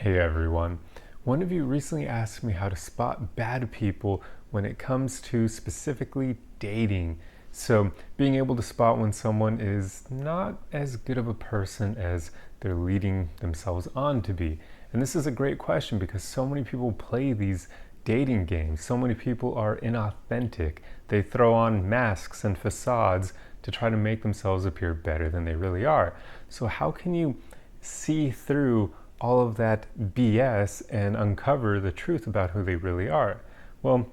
Hey everyone. One of you recently asked me how to spot bad people when it comes to specifically dating. So, being able to spot when someone is not as good of a person as they're leading themselves on to be. And this is a great question because so many people play these dating games. So many people are inauthentic. They throw on masks and facades to try to make themselves appear better than they really are. So, how can you see through all of that BS and uncover the truth about who they really are? Well,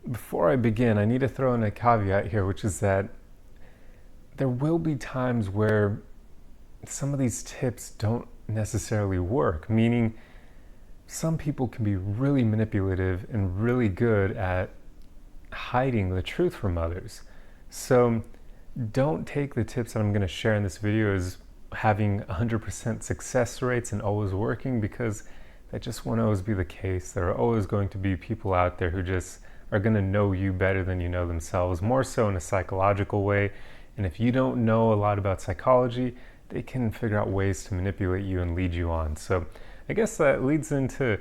before I begin, I need to throw in a caveat here, which is that there will be times where some of these tips don't necessarily work, meaning some people can be really manipulative and really good at hiding the truth from others. So don't take the tips that I'm going to share in this video as having 100% success rates and always working, because that just won't always be the case. There are always going to be people out there who just are going to know you better than you know themselves, more so in a psychological way. And if you don't know a lot about psychology, they can figure out ways to manipulate you and lead you on. So I guess that leads into,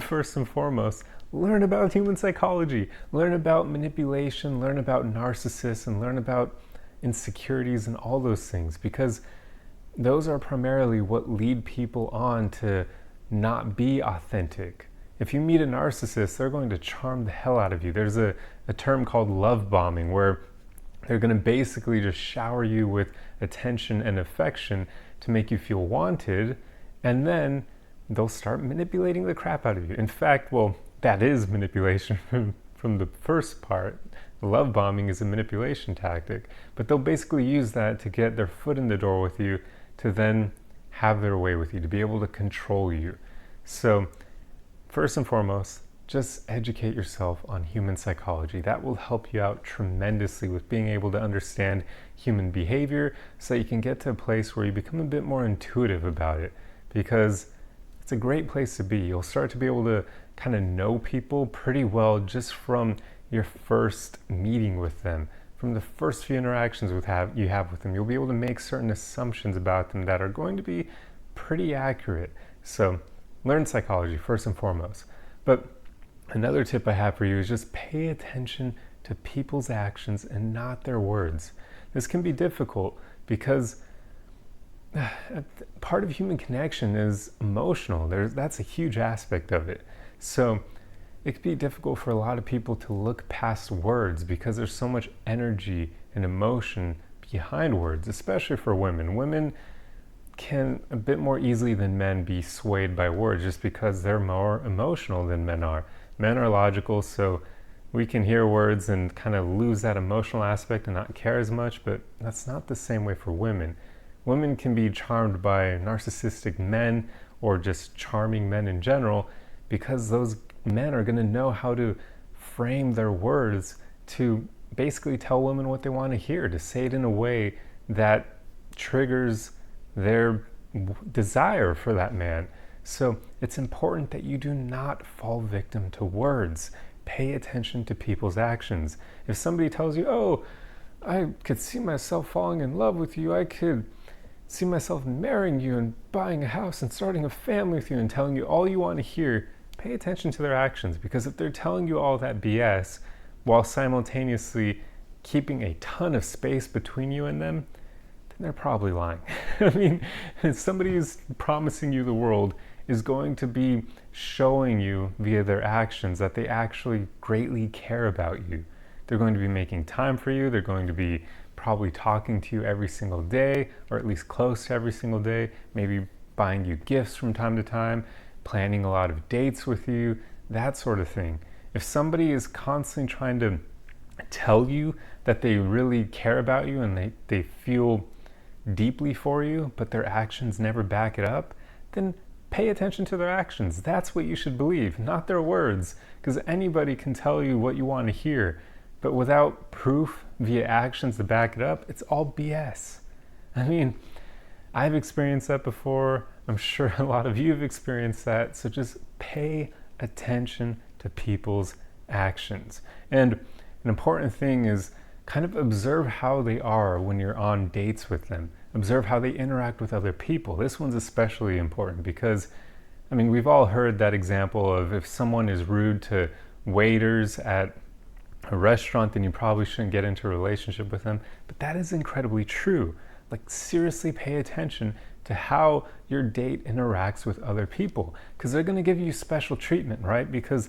first and foremost, learn about human psychology, learn about manipulation, learn about narcissists, and learn about insecurities and all those things, because those are primarily what lead people on to not be authentic. If you meet a narcissist, they're going to charm the hell out of you. There's a term called love bombing, where they're going to basically just shower you with attention and affection to make you feel wanted, and then they'll start manipulating the crap out of you. In fact, well, that is manipulation from the first part. Love bombing is a manipulation tactic, but they'll basically use that to get their foot in the door with you, to then have their way with you, to be able to control you. So first and foremost, just educate yourself on human psychology. That will help you out tremendously with being able to understand human behavior, so that you can get to a place where you become a bit more intuitive about it, because it's a great place to be. You'll start to be able to kind of know people pretty well just from your first meeting with them. From the first few interactions you have with them, you'll be able to make certain assumptions about them that are going to be pretty accurate. So learn psychology first and foremost. But another tip I have for you is just pay attention to people's actions and not their words. This can be difficult because part of human connection is emotional. That's a huge aspect of it. So it can be difficult for a lot of people to look past words because there's so much energy and emotion behind words, especially for women. Women can a bit more easily than men be swayed by words just because they're more emotional than men are. Men are logical, so we can hear words and kind of lose that emotional aspect and not care as much, but that's not the same way for women. Women can be charmed by narcissistic men or just charming men in general, because those men are going to know how to frame their words to basically tell women what they want to hear, to say it in a way that triggers their desire for that man. So it's important that you do not fall victim to words. Pay attention to people's actions. If somebody tells you, oh, I could see myself falling in love with you, I could see myself marrying you and buying a house and starting a family with you, and telling you all you want to hear, pay attention to their actions, because if they're telling you all that BS while simultaneously keeping a ton of space between you and them, then they're probably lying. I mean, if somebody who's promising you the world is going to be showing you via their actions that they actually greatly care about you. They're going to be making time for you. They're going to be probably talking to you every single day, or at least close to every single day, maybe buying you gifts from time to time, planning a lot of dates with you, that sort of thing. If somebody is constantly trying to tell you that they really care about you and they feel deeply for you, but their actions never back it up, then pay attention to their actions. That's what you should believe, not their words, because anybody can tell you what you want to hear, but without proof via actions to back it up, it's all BS. I mean, I've experienced that before. I'm sure a lot of you have experienced that. So just pay attention to people's actions. And an important thing is kind of observe how they are when you're on dates with them. observe how they interact with other people. This one's especially important because, I mean, we've all heard that example of if someone is rude to waiters at a restaurant, then you probably shouldn't get into a relationship with them. But that is incredibly true. Like, seriously pay attention to how your date interacts with other people, because they're going to give you special treatment, right? Because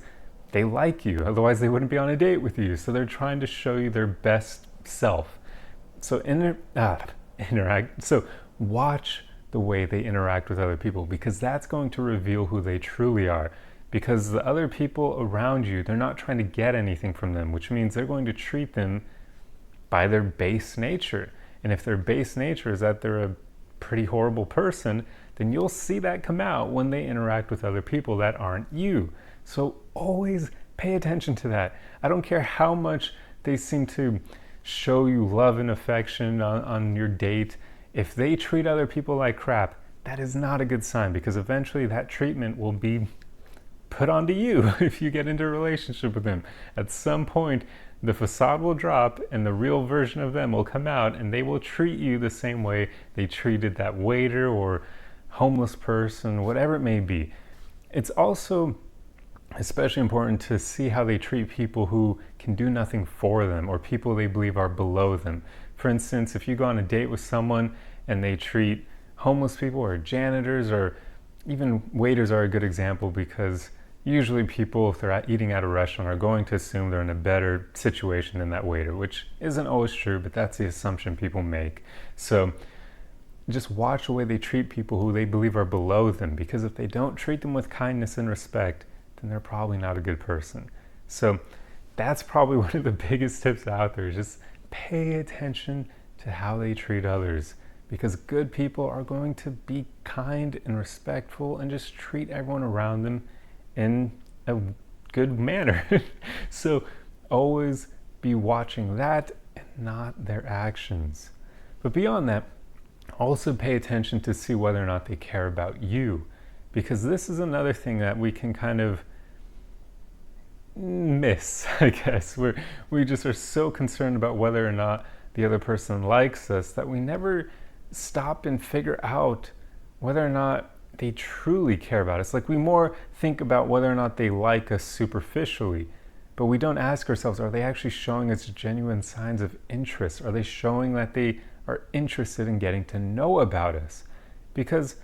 they like you, otherwise they wouldn't be on a date with you. So they're trying to show you their best self. So interact. So watch the way they interact with other people, because that's going to reveal who they truly are. Because the other people around you, they're not trying to get anything from them, which means they're going to treat them by their base nature. And if their base nature is that they're a pretty horrible person, then you'll see that come out when they interact with other people that aren't you. So always pay attention to that. I don't care how much they seem to show you love and affection on your date. If they treat other people like crap, that is not a good sign, because eventually that treatment will be put onto you if you get into a relationship with them. At some point, the facade will drop and the real version of them will come out, and they will treat you the same way they treated that waiter or homeless person, whatever it may be. It's also especially important to see how they treat people who can do nothing for them, or people they believe are below them. For instance, if you go on a date with someone and they treat homeless people or janitors, or even waiters are a good example, because usually people, if they're eating at a restaurant, are going to assume they're in a better situation than that waiter, which isn't always true, but that's the assumption people make. So just watch the way they treat people who they believe are below them, because if they don't treat them with kindness and respect, then they're probably not a good person. So that's probably one of the biggest tips out there, is just pay attention to how they treat others, because good people are going to be kind and respectful and just treat everyone around them in a good manner. So always be watching that and not their actions. But beyond that, also pay attention to see whether or not they care about you, because this is another thing that we can kind of miss, I guess. We just are so concerned about whether or not the other person likes us that we never stop and figure out whether or not they truly care about us. Like, we more think about whether or not they like us superficially, but we don't ask ourselves, are they actually showing us genuine signs of interest? Are they showing that they are interested in getting to know about us? Because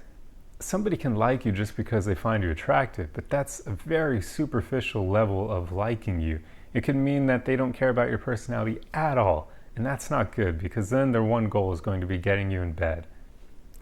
somebody can like you just because they find you attractive, but that's a very superficial level of liking you. It could mean that they don't care about your personality at all, and that's not good, because then their one goal is going to be getting you in bed.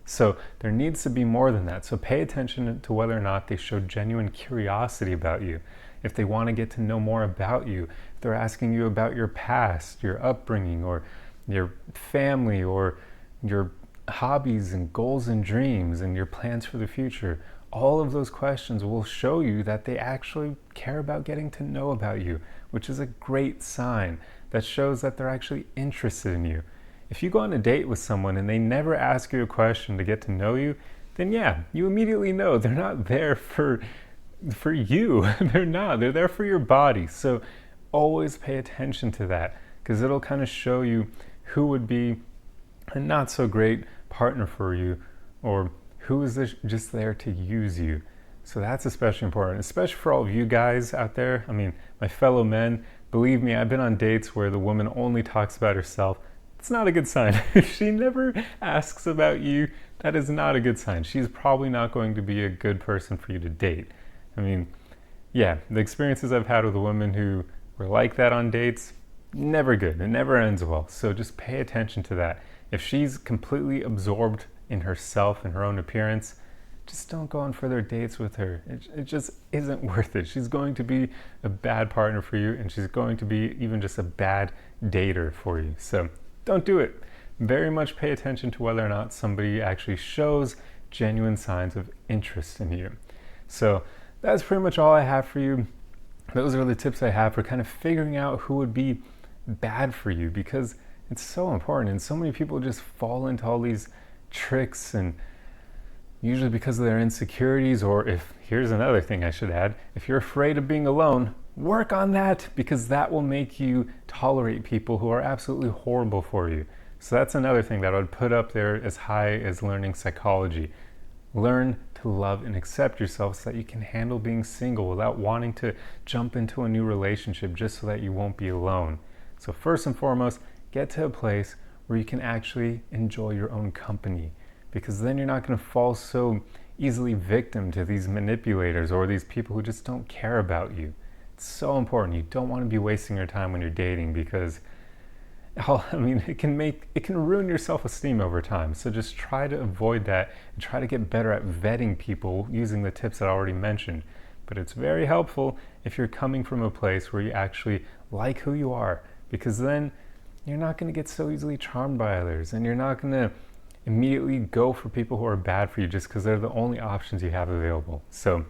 So there needs to be more than that. So pay attention to whether or not they show genuine curiosity about you. If they want to get to know more about you, if they're asking you about your past, your upbringing, or your family, or your hobbies and goals and dreams and your plans for the future, all of those questions will show you that they actually care about getting to know about you, which is a great sign that shows that they're actually interested in you. If you go on a date with someone and they never ask you a question to get to know you, then yeah, you immediately know they're not there for you. They're not. They're there for your body. So always pay attention to that, because it'll kind of show you who would be a not so great partner for you, or who is just there to use you. So that's especially important, especially for all of you guys out there. I mean, my fellow men, believe me, I've been on dates where the woman only talks about herself. It's not a good sign. If she never asks about you, that is not a good sign. She's probably not going to be a good person for you to date. I mean, yeah, the experiences I've had with women who were like that on dates, never good. It never ends well. So just pay attention to that. If she's completely absorbed in herself and her own appearance, just don't go on further dates with her. It just isn't worth it. She's going to be a bad partner for you, and she's going to be even just a bad dater for you. So don't do it. Very much pay attention to whether or not somebody actually shows genuine signs of interest in you. So that's pretty much all I have for you. Those are the tips I have for kind of figuring out who would be bad for you, because it's so important, and so many people just fall into all these tricks, and usually because of their insecurities, or here's another thing I should add, if you're afraid of being alone, work on that, because that will make you tolerate people who are absolutely horrible for you. So that's another thing that I would put up there as high as learning psychology. Learn to love and accept yourself so that you can handle being single without wanting to jump into a new relationship just so that you won't be alone. So first and foremost, get to a place where you can actually enjoy your own company, because then you're not going to fall so easily victim to these manipulators or these people who just don't care about you. It's so important. You don't want to be wasting your time when you're dating, because it can ruin your self-esteem over time. So just try to avoid that and try to get better at vetting people using the tips that I already mentioned. But it's very helpful if you're coming from a place where you actually like who you are, because then you're not going to get so easily charmed by others, and you're not going to immediately go for people who are bad for you just because they're the only options you have available. So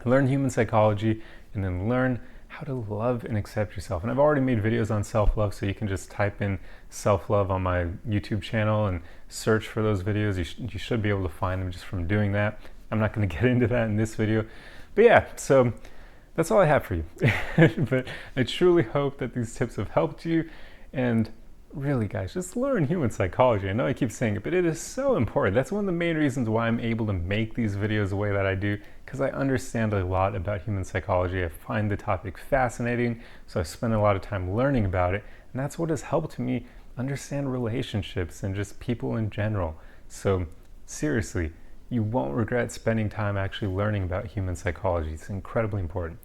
learn human psychology, and then learn how to love and accept yourself. And I've already made videos on self-love, so you can just type in self-love on my YouTube channel and search for those videos. You should be able to find them just from doing that. I'm not going to get into that in this video. But yeah, so that's all I have for you. But I truly hope that these tips have helped you. And really, guys, just learn human psychology. I know I keep saying it, but it is so important. That's one of the main reasons why I'm able to make these videos the way that I do, because I understand a lot about human psychology. I find the topic fascinating, so I spend a lot of time learning about it, and that's what has helped me understand relationships and just people in general. So seriously, you won't regret spending time actually learning about human psychology. It's incredibly important.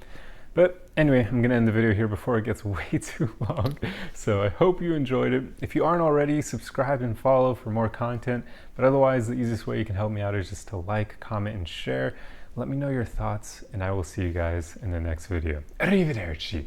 But anyway, I'm going to end the video here before it gets way too long. So I hope you enjoyed it. If you aren't already, subscribe and follow for more content. But otherwise, the easiest way you can help me out is just to like, comment, and share. Let me know your thoughts, and I will see you guys in the next video. Arrivederci.